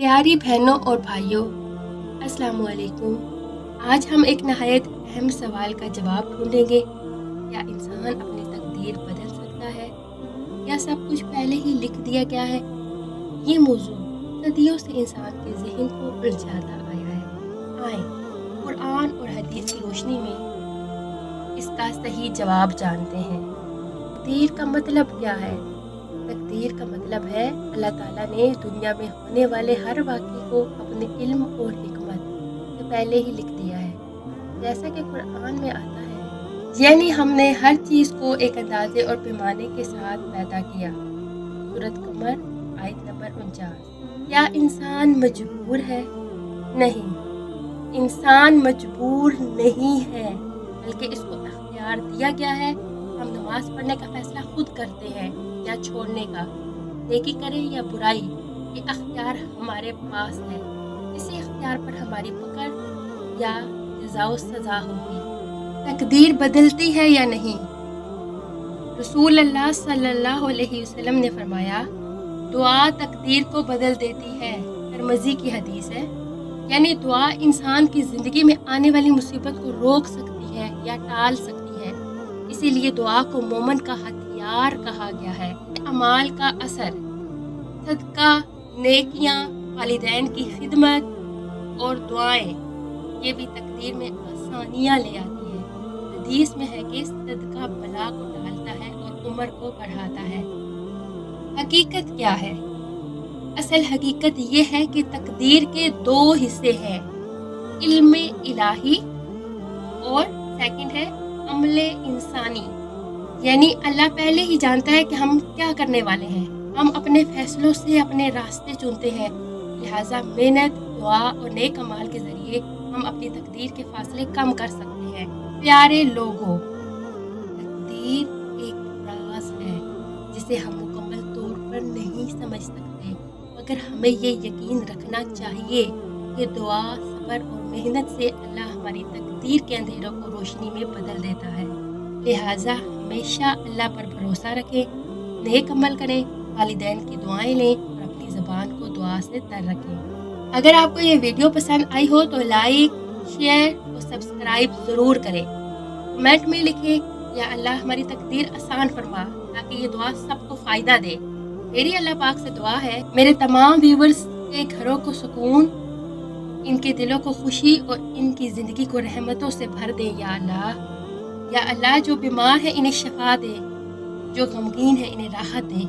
پیاری بہنوں اور بھائیوں، السلام علیکم۔ آج ہم ایک نہایت اہم سوال کا جواب ڈھونڈیں گے۔ کیا انسان اپنی تقدیر بدل سکتا ہے یا سب کچھ پہلے ہی لکھ دیا گیا ہے؟ یہ موضوع صدیوں سے انسان کے ذہن کو الجھاتا آیا ہے۔ آئیں قرآن اور حدیث کی روشنی میں اس کا صحیح جواب جانتے ہیں۔ تقدیر کا مطلب کیا ہے؟ تقدیر کا مطلب ہے اللہ تعالیٰ نے دنیا میں ہونے والے ہر واقعے کو اپنے علم اور حکمت سے پہلے ہی لکھ دیا ہے، جیسا کہ قرآن میں آتا ہے، یعنی ہم نے ہر چیز کو ایک اندازے اور پیمانے کے ساتھ پیدا کیا۔ سورۃ قمر آیت نمبر 49۔ کیا انسان مجبور ہے؟ نہیں، انسان مجبور نہیں ہے، بلکہ اس کو اختیار دیا گیا ہے۔ ہم نماز پڑھنے کا فیصلہ خود کرتے ہیں یا چھوڑنے کا، نیکی کریں یا برائی، یہ اختیار ہمارے پاس ہے۔ اسی اختیار پر ہماری پکڑ یا جزا و سزا ہوگی۔ تقدیر بدلتی ہے یا نہیں؟ رسول اللہ صلی اللہ علیہ وسلم نے فرمایا، دعا تقدیر کو بدل دیتی ہے۔ ترمذی کی حدیث ہے، یعنی دعا انسان کی زندگی میں آنے والی مصیبت کو روک سکتی ہے یا ٹال سکتی ہے۔ اسی لیے دعا کو مومن کا ہتھیار کہا گیا ہے۔ اعمال کا اثر، صدقہ، نیکیاں، والدین کی خدمت اور دعائیں، یہ بھی تقدیر میں آسانیاں لے آتی ہیں۔ حدیث میں ہے کہ صدقہ بلا کو ٹالتا ہے اور عمر کو بڑھاتا ہے۔ حقیقت کیا ہے؟ اصل حقیقت یہ ہے کہ تقدیر کے دو حصے ہیں، علم الہی اور سیکنڈ ہے عمل انسانی، یعنی اللہ پہلے ہی جانتا ہے کہ ہم کیا کرنے والے ہیں۔ ہم اپنے فیصلوں سے اپنے راستے چنتے ہیں، لہٰذا محنت، دعا اور نیک اعمال کے ذریعے ہم اپنی تقدیر کے فاصلے کم کر سکتے ہیں۔ پیارے لوگوں، تقدیر ایک راز ہے جسے ہم مکمل طور پر نہیں سمجھ سکتے، مگر ہمیں یہ یقین رکھنا چاہیے کہ دعا، صبر اور محنت سے اللہ ہماری تقدیر کے اندھیروں کو روشنی میں بدل دیتا ہے۔ لہٰذا ہمیشہ اللہ پر بھروسہ رکھیں، نیک عمل کریں، والدین کی دعائیں لیں اور اپنی زبان کو دعا سے تر رکھیں۔ اگر آپ کو یہ ویڈیو پسند آئی ہو تو لائک، شیئر اور سبسکرائب ضرور کریں۔ کمنٹ میں لکھیں، یا اللہ ہماری تقدیر آسان فرما، تاکہ یہ دعا سب کو فائدہ دے۔ میری اللہ پاک سے دعا ہے، میرے تمام ویورز کے گھروں کو سکون، ان کے دلوں کو خوشی اور ان کی زندگی کو رحمتوں سے بھر دیں یا اللہ۔ یا اللہ، جو بیمار ہے انہیں شفا دے، جو غمگین ہے انہیں راحت دے۔